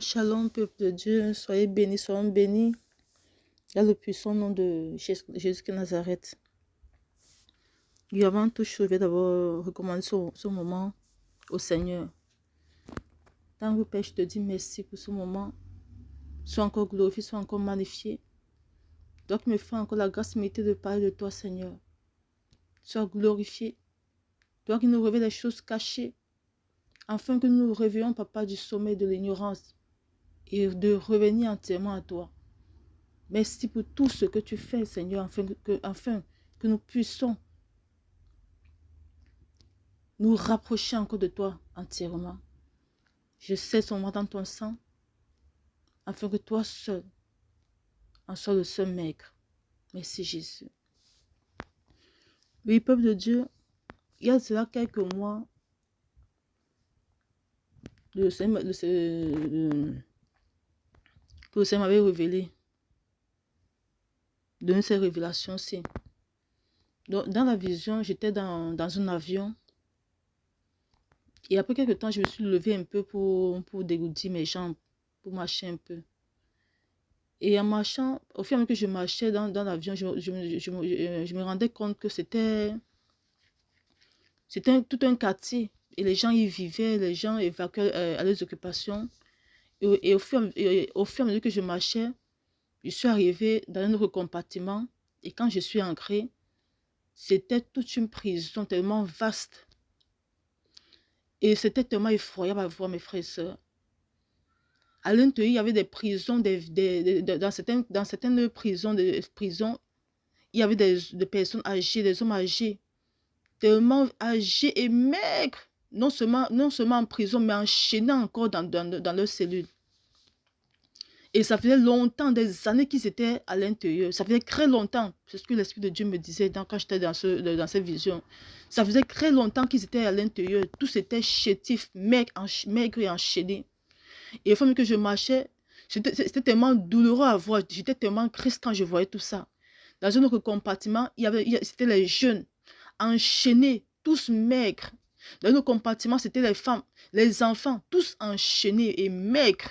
Shalom, shalom, peuple de Dieu, soyez bénis, soyons bénis. Dans le puissant nom de Jésus de Nazareth. Et avant toute chose, je vais d'abord recommander ce moment au Seigneur. Tant que Père, je te dis merci pour ce moment. Sois encore glorifié, sois encore magnifié. Toi qui me fais encore la grâce méritée de parler de toi, Seigneur. Sois glorifié. Toi qui nous révèles les choses cachées, afin que nous nous réveillons, Papa, du sommeil de l'ignorance et de revenir entièrement à toi. Merci pour tout ce que tu fais, Seigneur, afin que nous puissions nous rapprocher encore de toi entièrement. Je sais son moment dans ton sang, afin que toi seul en sois le seul maître. Merci Jésus. Oui, peuple de Dieu, il y a cela quelques mois, le Seigneur m'avait révélé, donné ces révélations-ci. Dans la vision, j'étais dans un avion. Et après quelques temps, je me suis levée un peu pour dégourdir mes jambes, pour marcher un peu. Et en marchant, au fur et à mesure que je marchais dans l'avion, je me rendais compte que c'était tout un quartier. Et les gens y vivaient, les gens évacuaient à leurs occupations. Et au fur et à mesure que je marchais, je suis arrivée dans un autre compartiment. Et quand je suis entrée, c'était toute une prison tellement vaste. Et c'était tellement effroyable à voir, mes frères et sœurs. À l'intérieur, il y avait des prisons, dans certaines prisons, il y avait des personnes âgées, des hommes âgés, tellement âgés et maigres, non seulement en prison, mais enchaînés encore dans leurs cellules. Et ça faisait longtemps, des années qu'ils étaient à l'intérieur. Ça faisait très longtemps, c'est ce que l'Esprit de Dieu me disait quand j'étais dans cette vision. Ça faisait très longtemps qu'ils étaient à l'intérieur. Tous étaient chétifs, maigres et enchaînés. Et au fur et à mesure que je marchais, c'était tellement douloureux à voir. J'étais tellement triste quand je voyais tout ça. Dans un autre compartiment, c'était les jeunes, enchaînés, tous maigres. Dans un autre compartiment, c'était les femmes, les enfants, tous enchaînés et maigres.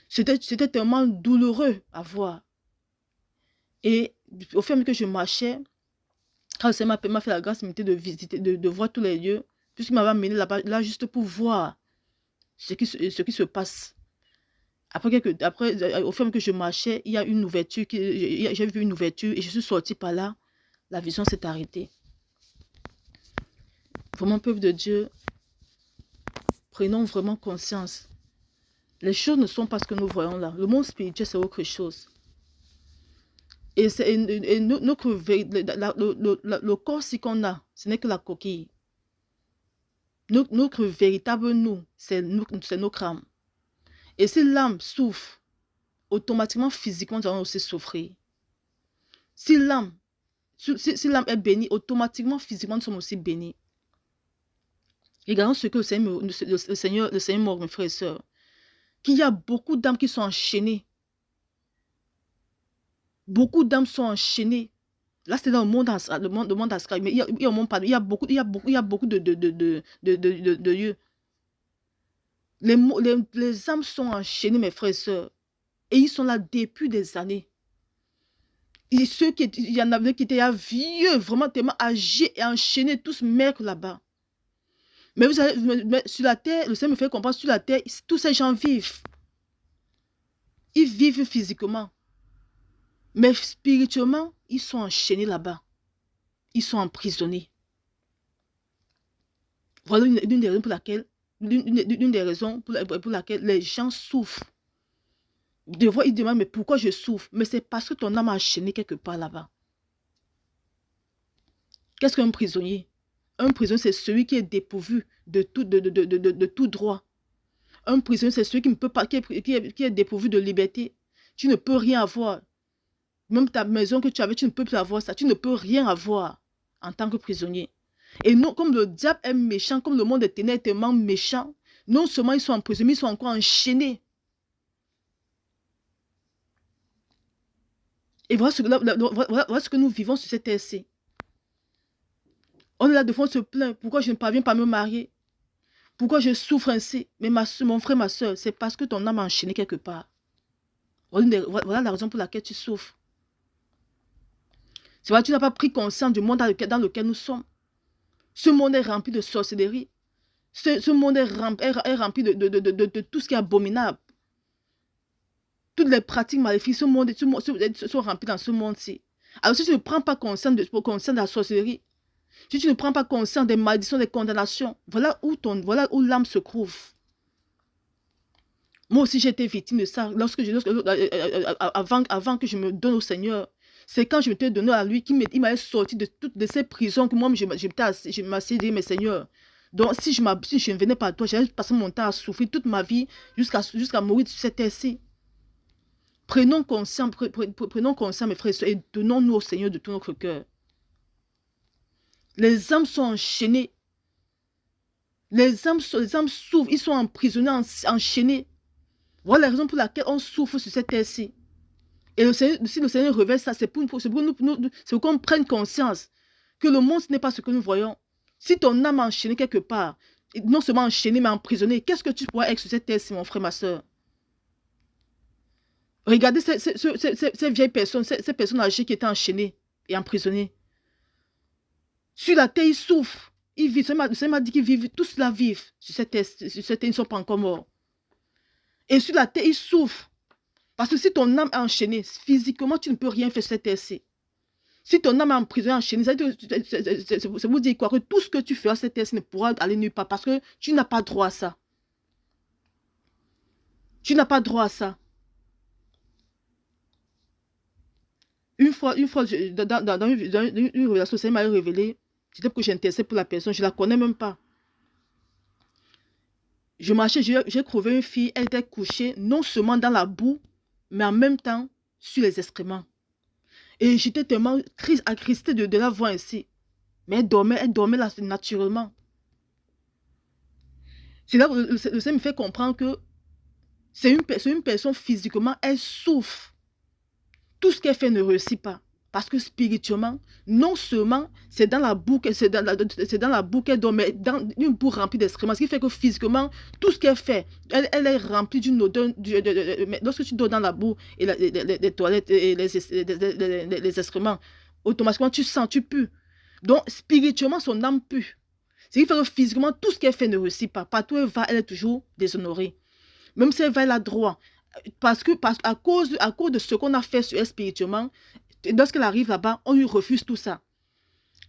C'était tellement douloureux à voir. Et au fur et à mesure que je marchais, quand le Seigneur m'a fait la grâce de visiter, de voir tous les lieux, puisqu'il m'avait amené là-bas, là juste pour voir ce qui se passe. Après, au fur et à mesure que je marchais, il y a une ouverture, j'ai vu une ouverture et je suis sortie par là. La vision s'est arrêtée. Vraiment, peuple de Dieu, prenons vraiment conscience. Les choses ne sont pas ce que nous voyons là. Le monde spirituel, c'est autre chose. Et le corps si qu'on a, ce n'est que la coquille. Notre véritable nous, c'est notre âme. Et si l'âme souffre, automatiquement, physiquement, nous allons aussi souffrir. Si l'âme est bénie, automatiquement, physiquement, nous sommes aussi bénis. Regardons ce que le Seigneur montre, mes frères et sœurs. Qu'il y a beaucoup d'âmes qui sont enchaînées. Beaucoup d'âmes sont enchaînées. Là, c'est dans le monde astral, mais il y a beaucoup de lieux. Les âmes sont enchaînées, mes frères et sœurs. Et ils sont là depuis des années. Et il y en avait qui étaient vieux, vraiment tellement âgés et enchaînés, tous maigres là-bas. Mais vous savez, sur la terre, le Seigneur me fait comprendre, sur la terre, tous ces gens vivent. Ils vivent physiquement. Mais spirituellement, ils sont enchaînés là-bas. Ils sont emprisonnés. Voilà une des raisons pour laquelle les gens souffrent. Des fois, ils demandent, mais pourquoi je souffre? Mais c'est parce que ton âme a enchaîné quelque part là-bas. Qu'est-ce qu'un prisonnier? Un prisonnier, c'est celui qui est dépourvu de tout droit. Un prisonnier, c'est celui qui ne peut pas, qui est dépourvu de liberté. Tu ne peux rien avoir. Même ta maison que tu avais, tu ne peux plus avoir ça. Tu ne peux rien avoir en tant que prisonnier. Et non, comme le diable est méchant, comme le monde des ténèbres est tellement méchant, non seulement ils sont emprisonnés, mais ils sont encore enchaînés. Et voilà ce que nous vivons sur cette terre-ci. On est là devant, on se plaint. Pourquoi je ne parviens pas à me marier? Pourquoi je souffre ainsi? Mais mon frère, ma soeur, c'est parce que ton âme a enchaîné quelque part. Voilà la raison pour laquelle tu souffres. C'est vrai, tu n'as pas pris conscience du monde dans lequel nous sommes. Ce monde est rempli de sorcellerie. Ce monde est rempli de tout ce qui est abominable. Toutes les pratiques maléfiques sont remplies dans ce monde-ci. Alors si tu ne prends pas conscience de la sorcellerie, si tu ne prends pas conscience des malédictions, des condamnations, voilà où l'âme se trouve. Moi aussi, j'ai été victime de ça avant que je me donne au Seigneur. C'est quand je m'étais donné à lui qu'il m'avait sorti de toutes ces prisons que moi, je m'asseyais dit, mais Seigneur, donc si je ne venais pas à toi, j'allais passer mon temps à souffrir toute ma vie jusqu'à mourir sur cette terre-ci. Prenons conscience, mes frères et sœurs, et donnons-nous au Seigneur de tout notre cœur. Les âmes sont enchaînées. Les âmes souffrent, ils sont emprisonnés, enchaînés. Voilà la raison pour laquelle on souffre sur cette terre-ci. Et si le Seigneur révèle ça, c'est pour qu'on prenne conscience que le monde, ce n'est pas ce que nous voyons. Si ton âme est enchaînée quelque part, non seulement enchaînée, mais emprisonnée, qu'est-ce que tu pourrais être sur cette terre-ci, mon frère, ma soeur? Regardez ces vieilles personnes, ces personnes âgées qui étaient enchaînées et emprisonnées. Sur la terre, ils souffrent. Ils vivent. Le Seigneur m'a dit qu'ils vivent, tous là vivent sur cette terre, ils ne sont pas encore morts. Et sur la terre, ils souffrent. Parce que si ton âme est enchaînée, physiquement, tu ne peux rien faire sur cette terre-ci. Si ton âme est emprisonnée, enchaînée, ça vous dit quoi? Que tout ce que tu feras sur cette terre-ci ne pourra aller nulle part parce que tu n'as pas droit à ça. Tu n'as pas droit à ça. Une fois dans une relation, ça m'a révélé, c'était pour que j'intéressais pour la personne, je ne la connais même pas. Je marchais, j'ai trouvé une fille, elle était couchée non seulement dans la boue, mais en même temps sur les excréments. Et j'étais tellement attristée de la voir ainsi. Mais elle dormait là naturellement. C'est là où le Seigneur me fait comprendre que c'est une personne physiquement, elle souffre. Tout ce qu'elle fait ne réussit pas. Parce que spirituellement, non seulement c'est dans la boue qu'elle dort, mais dans une boue remplie d'excréments. Ce qui fait que physiquement, tout ce qu'elle fait, elle est remplie d'une odeur. Lorsque tu dors dans la boue et les toilettes et les excréments, automatiquement tu sens, tu pues. Donc spirituellement, son âme pue. Ce qui fait que physiquement, tout ce qu'elle fait ne réussit pas. Partout où elle va, elle est toujours déshonorée. Même si elle va là droit. À cause de ce qu'on a fait sur elle spirituellement, lorsqu'elle arrive là-bas, on lui refuse tout ça.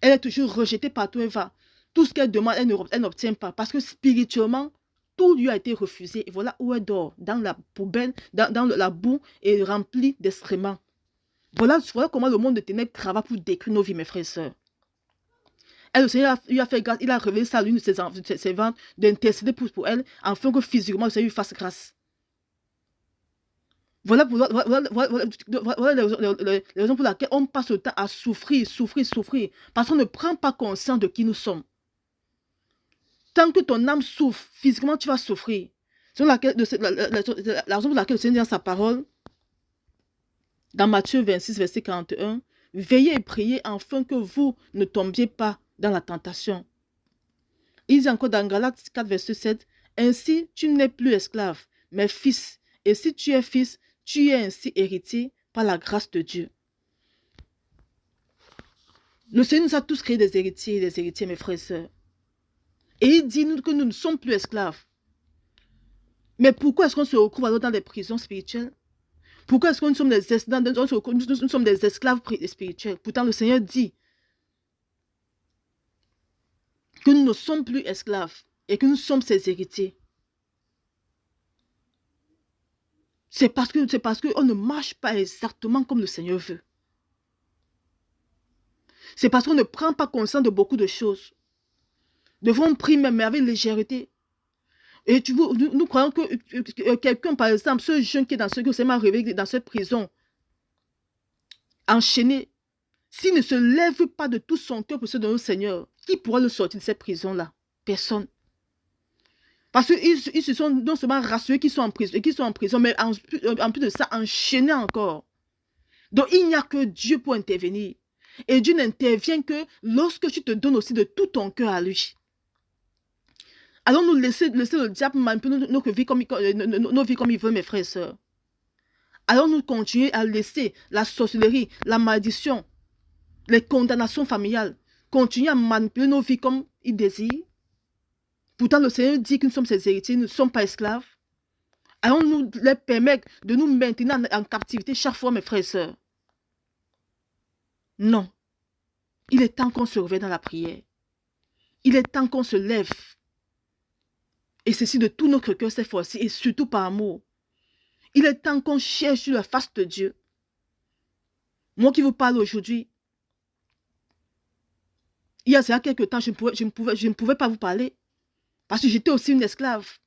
Elle est toujours rejetée partout où elle va. Tout ce qu'elle demande, elle n'obtient pas. Parce que spirituellement, tout lui a été refusé. Et voilà où elle dort, dans la poubelle, dans la boue et remplie d'excréments. Voilà comment le monde de ténèbres travaille pour détruire nos vies, mes frères et sœurs. Et le Seigneur lui a fait grâce, il a révélé ça à l'une de ses ventes, d'intercéder pour elle, afin que physiquement, le Seigneur lui fasse grâce. Voilà les raisons pour lesquelles on passe le temps à souffrir. Parce qu'on ne prend pas conscience de qui nous sommes. Tant que ton âme souffre, physiquement tu vas souffrir. C'est la raison pour laquelle le Seigneur dit dans sa parole, dans Matthieu 26, verset 41, veillez et priez afin que vous ne tombiez pas dans la tentation. Il dit encore dans Galates 4, verset 7, ainsi tu n'es plus esclave, mais fils. Et si tu es fils, tu es ainsi héritier par la grâce de Dieu. Le Seigneur nous a tous créés des héritiers, mes frères et sœurs. Et il dit que nous ne sommes plus esclaves. Mais pourquoi est-ce qu'on se retrouve alors dans des prisons spirituelles? Pourquoi est-ce que nous sommes des esclaves spirituels? Pourtant, le Seigneur dit que nous ne sommes plus esclaves et que nous sommes ses héritiers. C'est parce qu'on ne marche pas exactement comme le Seigneur veut. C'est parce qu'on ne prend pas conscience de beaucoup de choses. Devons prier mais avec légèreté. Et nous croyons que quelqu'un, par exemple, ce jeune qui est dans ce que c'est m'a réveillé dans cette prison, enchaîné, s'il ne se lève pas de tout son cœur pour se donner au Seigneur, qui pourra le sortir de cette prison-là? Personne. Parce qu'ils se sont non seulement rassurés qu'ils sont en prison, mais en plus de ça, enchaînés encore. Donc il n'y a que Dieu pour intervenir. Et Dieu n'intervient que lorsque tu te donnes aussi de tout ton cœur à lui. Allons-nous laisser le diable manipuler notre vie nos vies comme il veut, mes frères et sœurs? Allons-nous continuer à laisser la sorcellerie, la malédiction, les condamnations familiales, continuer à manipuler nos vies comme il désire? Pourtant, le Seigneur dit que nous sommes ses héritiers, nous ne sommes pas esclaves. Allons-nous leur permettre de nous maintenir en captivité chaque fois, mes frères et sœurs? Non. Il est temps qu'on se réveille dans la prière. Il est temps qu'on se lève. Et ceci de tout notre cœur cette fois-ci, et surtout par amour. Il est temps qu'on cherche sur la face de Dieu. Moi qui vous parle aujourd'hui, il y a quelques temps, je ne pouvais pas vous parler. Parce que j'étais aussi une esclave.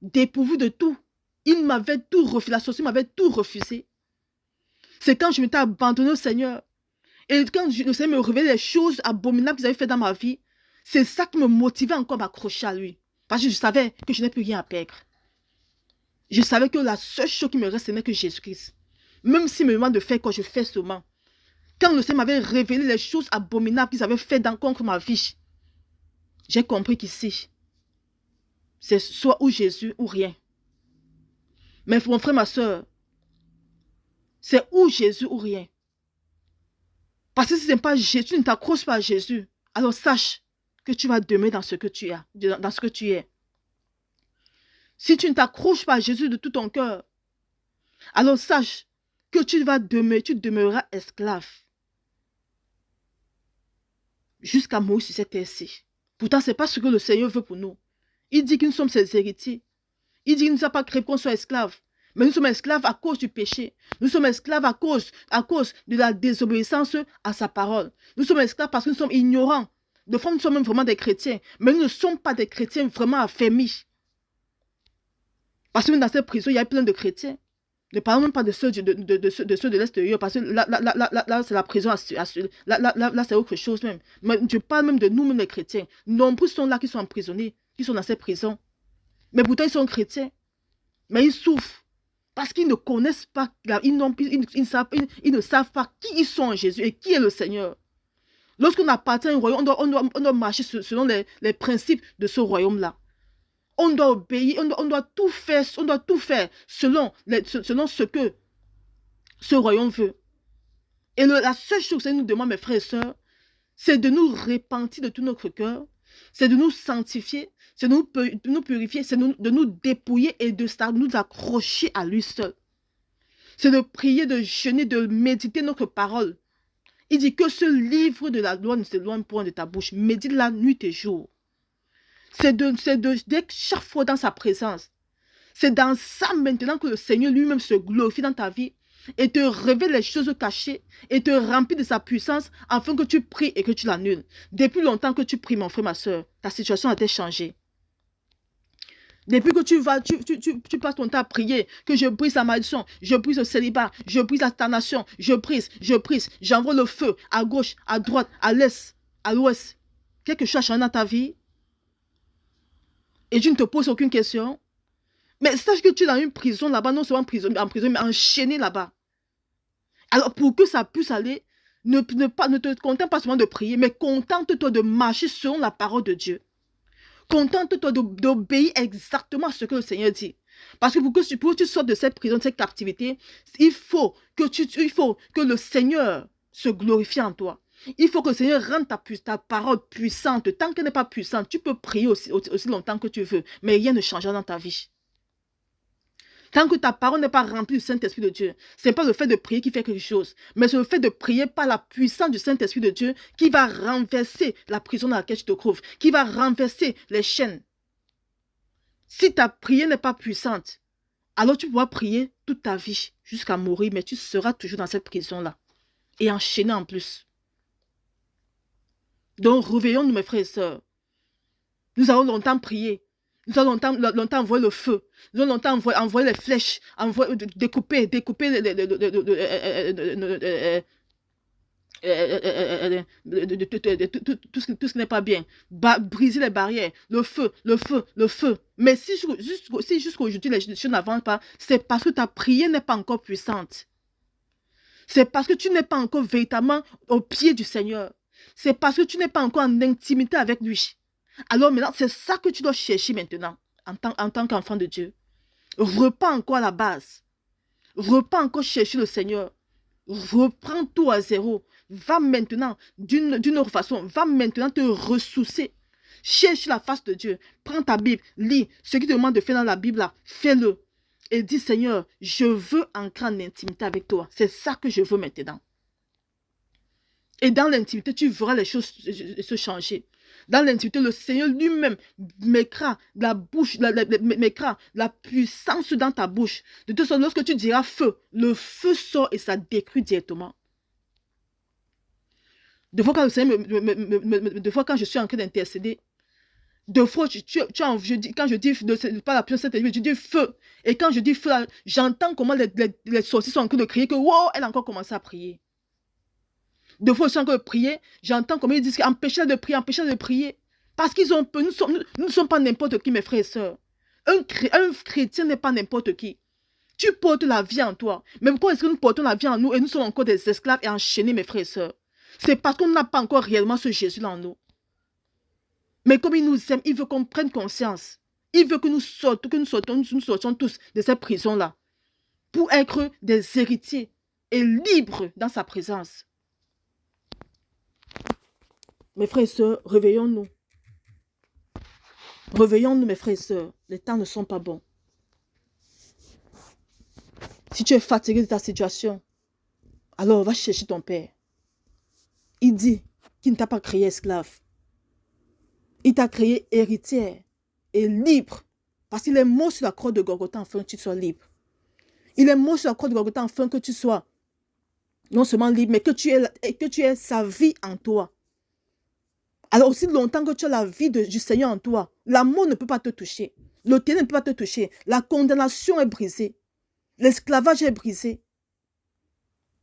Dépourvue de tout. Il m'avait tout refusé. La société m'avait tout refusé. C'est quand je m'étais abandonné au Seigneur. Et quand le Seigneur me révélait les choses abominables qu'il avait fait dans ma vie, c'est ça qui me motivait encore à m'accrocher à lui. Parce que je savais que je n'ai plus rien à perdre. Je savais que la seule chose qui me reste, ce n'est que Jésus-Christ. Même s'il me demande de faire quoi, je fais seulement. Quand le Seigneur m'avait révélé les choses abominables qu'ils avaient fait contre ma vie, j'ai compris qu'ici, c'est soit ou Jésus ou rien. Mais mon frère, ma soeur, c'est ou Jésus ou rien. Parce que si ce n'est pas Jésus, tu ne t'accroches pas à Jésus, alors sache que tu vas demeurer dans ce que tu as, dans ce que tu es. Si tu ne t'accroches pas à Jésus de tout ton cœur, alors sache que tu demeureras esclave. Jusqu'à mourir sur cette terre-ci. Pourtant, ce n'est pas ce que le Seigneur veut pour nous. Il dit que nous sommes ses héritiers. Il dit qu'il ne nous a pas créé qu'on soit esclaves. Mais nous sommes esclaves à cause du péché. Nous sommes esclaves à cause de la désobéissance à sa parole. Nous sommes esclaves parce que nous sommes ignorants. De fois, nous sommes même vraiment des chrétiens. Mais nous ne sommes pas des chrétiens vraiment affermis. Parce que dans cette prison, il y a plein de chrétiens. Ne parlons même pas de ceux de l'extérieur. Parce que là c'est la prison. Là c'est autre chose même. Mais je parle même de nous-mêmes les chrétiens. Nombreux sont là qui sont emprisonnés, qui sont dans cette prison. Mais pourtant, ils sont chrétiens. Mais ils souffrent. Parce qu'ils ne connaissent pas, ils ne savent pas qui ils sont en Jésus et qui est le Seigneur. Lorsqu'on appartient au royaume, on doit marcher selon les principes de ce royaume-là. On doit obéir, on doit tout faire selon ce que ce royaume veut. Et la seule chose que nous demande, mes frères et sœurs, c'est de nous repentir de tout notre cœur, c'est de nous sanctifier, c'est de nous purifier, c'est de nous dépouiller et de nous accrocher à lui seul. C'est de prier, de jeûner, de méditer notre parole. Il dit que ce livre de la loi ne s'éloigne point de ta bouche. Médite la nuit et jour. C'est d'être chaque fois dans sa présence. C'est dans ça maintenant que le Seigneur lui-même se glorifie dans ta vie et te révèle les choses cachées et te remplit de sa puissance afin que tu pries et que tu l'annules. Depuis longtemps que tu pries, mon frère, ma soeur, ta situation a été changée. Depuis que tu passes ton temps à prier, que je brise la malédiction, je brise le célibat, je brise la stagnation, je brise, j'envoie le feu à gauche, à droite, à l'est, à l'ouest. Quelque chose a changé dans ta vie et tu ne te poses aucune question. Mais sache que tu es dans une prison là-bas, non seulement en prison, mais enchaîné là-bas. Alors pour que ça puisse aller, ne te contente pas seulement de prier, mais contente-toi de marcher selon la parole de Dieu. Contente-toi d'obéir exactement à ce que le Seigneur dit. Parce que pour que tu sortes de cette prison, de cette captivité, il faut que le Seigneur se glorifie en toi. Il faut que le Seigneur rende ta parole puissante. Tant qu'elle n'est pas puissante, tu peux prier aussi longtemps que tu veux, mais rien ne changera dans ta vie. Tant que ta parole n'est pas remplie du Saint-Esprit de Dieu, ce n'est pas le fait de prier qui fait quelque chose, mais c'est le fait de prier par la puissance du Saint-Esprit de Dieu qui va renverser la prison dans laquelle tu te trouves, qui va renverser les chaînes. Si ta prière n'est pas puissante, alors tu pourras prier toute ta vie jusqu'à mourir, mais tu seras toujours dans cette prison-là et enchaîné en plus. Donc réveillons-nous, mes frères et sœurs. Nous avons longtemps prié. Nous avons longtemps envoyé le feu. Nous avons longtemps envoyé les flèches, découper tout ce qui n'est pas bien. Briser les barrières. Le feu. Mais si jusqu'à aujourd'hui les choses n'avancent pas, c'est parce que ta prière n'est pas encore puissante. C'est parce que tu n'es pas encore véritablement au pied du Seigneur. C'est parce que tu n'es pas encore en intimité avec lui. Alors maintenant, c'est ça que tu dois chercher maintenant, en tant qu'enfant de Dieu. Repends encore à la base. Repends encore chercher le Seigneur. Reprends tout à zéro. Va maintenant, d'une autre façon, va maintenant te ressourcer. Cherche la face de Dieu. Prends ta Bible, lis. Ce qui te demande de faire dans la Bible, là, fais-le. Et dis, Seigneur, je veux entrer en intimité avec toi. C'est ça que je veux maintenant. Et dans l'intimité, tu verras les choses se changer. Dans l'intimité, le Seigneur lui-même mettra la bouche, mettra la puissance dans ta bouche. De toute façon, lorsque tu diras feu, le feu sort et ça détruit directement. Des fois, quand le Seigneur des fois, quand je suis en train d'intercéder, deux fois, quand je dis pas la puissance, je dis feu. Et quand je dis feu, j'entends comment les sorciers sont en train de crier que wow, elle a encore commencé à prier. Deux fois, je suis en train de prier, j'entends comment ils disent empêchez-la de prier, empêchez-la de prier. Parce qu'ils ont peur. Nous ne sommes pas n'importe qui, mes frères et sœurs. Un chrétien n'est pas n'importe qui. Tu portes la vie en toi. Mais pourquoi est-ce que nous portons la vie en nous et nous sommes encore des esclaves et enchaînés, mes frères et sœurs? C'est parce qu'on n'a pas encore réellement ce Jésus-là en nous. Mais comme il nous aime, il veut qu'on prenne conscience. Il veut que nous sortions tous de cette prison-là. Pour être des héritiers et libres dans sa présence. Mes frères et sœurs, réveillons-nous. Réveillons-nous, mes frères et sœurs. Les temps ne sont pas bons. Si tu es fatigué de ta situation, alors va chercher ton Père. Il dit qu'il ne t'a pas créé esclave. Il t'a créé héritière et libre. Parce qu'il est mort sur la croix de Golgotha afin que tu sois libre. Il est mort sur la croix de Golgotha afin que tu sois non seulement libre, mais que tu aies sa vie en toi. Alors aussi longtemps que tu as la vie du Seigneur en toi, l'amour ne peut pas te toucher. Le ténèbre ne peut pas te toucher. La condamnation est brisée. L'esclavage est brisé.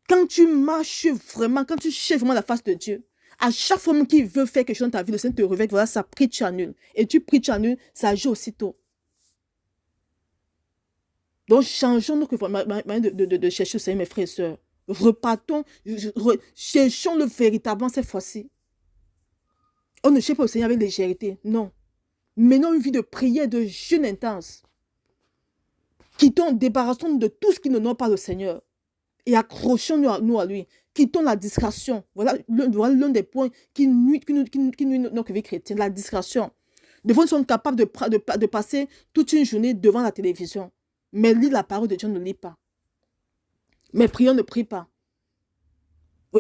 Quand tu marches vraiment, quand tu cherches vraiment la face de Dieu, à chaque fois qu'il veut faire quelque chose dans ta vie, le Seigneur te réveille, voilà, ça prie, tu annules. Et tu pries, tu annules, ça agit aussitôt. Donc changeons notre manière de chercher le Seigneur, mes frères et sœurs. Repartons, cherchons-le véritablement cette fois-ci. On ne cherche pas le Seigneur avec légèreté, non. Menons une vie de prière, de jeûne intense. Quittons, débarrassons-nous de tout ce qui n'honore pas le Seigneur. Et accrochons-nous à lui. Quittons la distraction. Voilà l'un des points qui nuit notre vie chrétienne, la distraction. Des fois, nous sommes capables de passer toute une journée devant la télévision. Mais lire la parole de Dieu, ne lit pas. Mais prions, ne prie pas.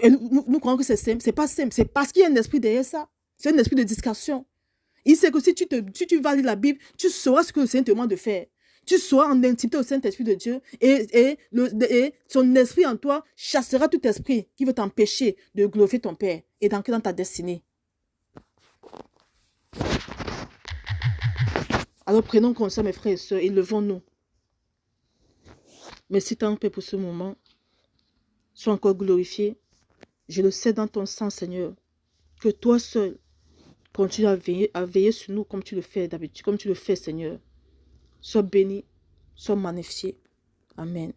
Et nous croyons que c'est simple. Ce n'est pas simple. C'est parce qu'il y a un esprit derrière ça. C'est un esprit de distraction. Il sait que si tu vas lire la Bible, tu sauras ce que le Seigneur te demande de faire. Tu seras en intimité au Saint-Esprit de Dieu et son esprit en toi chassera tout esprit qui veut t'empêcher de glorifier ton Père et d'entrer dans ta destinée. Alors prenons conscience, mes frères et sœurs, et levons-nous. Merci tant Père pour ce moment. Sois encore glorifié. Je le sais dans ton sang, Seigneur, que toi seul continue à veiller sur nous comme tu le fais d'habitude, comme tu le fais, Seigneur. Sois béni, sois magnifié. Amen.